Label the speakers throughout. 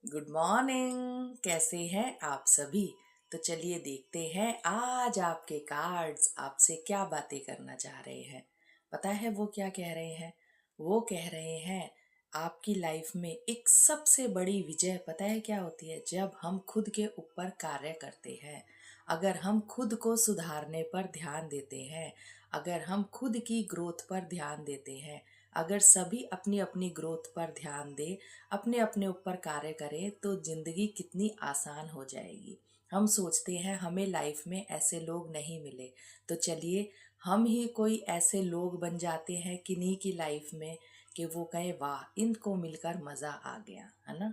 Speaker 1: Good morning. कैसे हैं आप सभी? तो चलिए देखते हैं आज आपके कार्ड्स आपसे क्या बातें करना चाह रहे हैं। पता है वो क्या कह रहे हैं? वो कह रहे हैं आपकी लाइफ में एक सबसे बड़ी विजय पता है क्या होती है? जब हम खुद के ऊपर कार्य करते हैं। अगर हम खुद को सुधारने पर ध्यान देते हैं, अगर हम खुद की ग्रोथ पर ध्यान देते हैं, अगर सभी अपनी अपनी ग्रोथ पर ध्यान दें, अपने अपने ऊपर कार्य करें तो जिंदगी कितनी आसान हो जाएगी। हम सोचते हैं हमें लाइफ में ऐसे लोग नहीं मिले, तो चलिए हम ही कोई ऐसे लोग बन जाते हैं किन्हीं की लाइफ में कि वो कहे वाह इनको मिलकर मज़ा आ गया, है ना।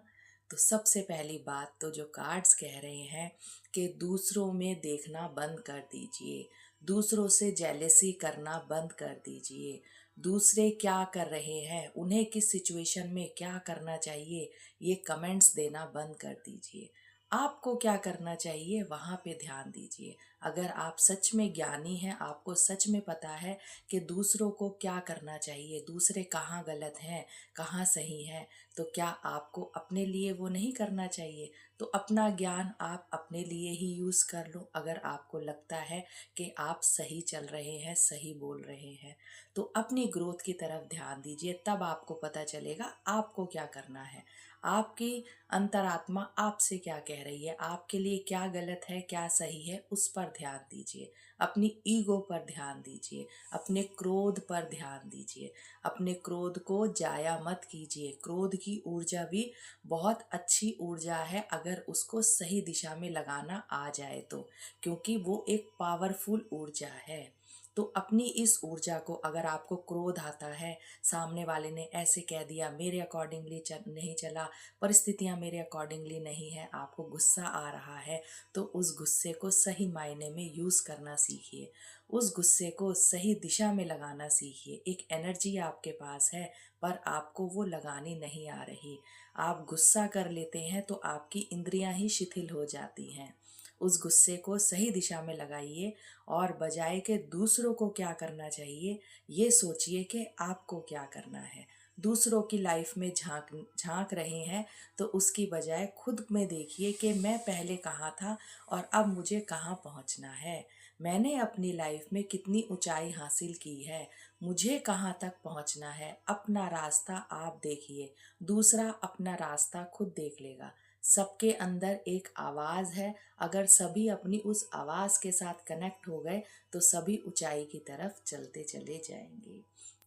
Speaker 1: तो सबसे पहली बात तो जो कार्ड्स कह रहे हैं कि दूसरों में देखना बंद कर दीजिए, दूसरों से जेलेसी करना बंद कर दीजिए। दूसरे क्या कर रहे हैं, उन्हें किस सिचुएशन में क्या करना चाहिए, ये कमेंट्स देना बंद कर दीजिए। आपको क्या करना चाहिए वहाँ पे ध्यान दीजिए। अगर आप सच में ज्ञानी हैं, आपको सच में पता है कि दूसरों को क्या करना चाहिए, दूसरे कहाँ गलत हैं, कहाँ सही हैं, तो क्या आपको अपने लिए वो नहीं करना चाहिए? तो अपना ज्ञान आप अपने लिए ही यूज़ कर लो। अगर आपको लगता है कि आप सही चल रहे हैं, सही बोल रहे हैं, तो अपनी ग्रोथ की तरफ ध्यान दीजिए। तब आपको पता चलेगा आपको क्या करना है। आपकी अंतरात्मा आपसे क्या कह रही है, आपके लिए क्या गलत है, क्या सही है, उस पर ध्यान दीजिए। अपनी ईगो पर ध्यान दीजिए, अपने क्रोध पर ध्यान दीजिए। अपने क्रोध को जाया मत कीजिए। क्रोध की ऊर्जा भी बहुत अच्छी ऊर्जा है अगर उसको सही दिशा में लगाना आ जाए तो, क्योंकि वो एक पावरफुल ऊर्जा है। तो अपनी इस ऊर्जा को, अगर आपको क्रोध आता है, सामने वाले ने ऐसे कह दिया, मेरे अकॉर्डिंगली नहीं चला, परिस्थितियाँ मेरे अकॉर्डिंगली नहीं है, आपको गुस्सा आ रहा है, तो उस गुस्से को सही मायने में यूज़ करना सीखिए। उस गुस्से को सही दिशा में लगाना सीखिए। एक एनर्जी आपके पास है पर आपको वो लगानी नहीं आ रही। आप गुस्सा कर लेते हैं तो आपकी इंद्रियां ही शिथिल हो जाती हैं। उस गुस्से को सही दिशा में लगाइए और बजाय के दूसरों को क्या करना चाहिए, ये सोचिए कि आपको क्या करना है। दूसरों की लाइफ में झांक झांक रहे हैं तो उसकी बजाय खुद में देखिए कि मैं पहले कहाँ था और अब मुझे कहाँ पहुँचना है। मैंने अपनी लाइफ में कितनी ऊंचाई हासिल की है, मुझे कहाँ तक पहुँचना है। अपना रास्ता आप देखिए, दूसरा अपना रास्ता खुद देख लेगा। सबके अंदर एक आवाज़ है, अगर सभी अपनी उस आवाज़ के साथ कनेक्ट हो गए तो सभी ऊंचाई की तरफ चलते चले जाएंगे।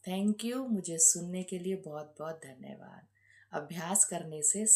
Speaker 1: Thank you. मुझे सुनने के लिए बहुत बहुत धन्यवाद। अभ्यास करने से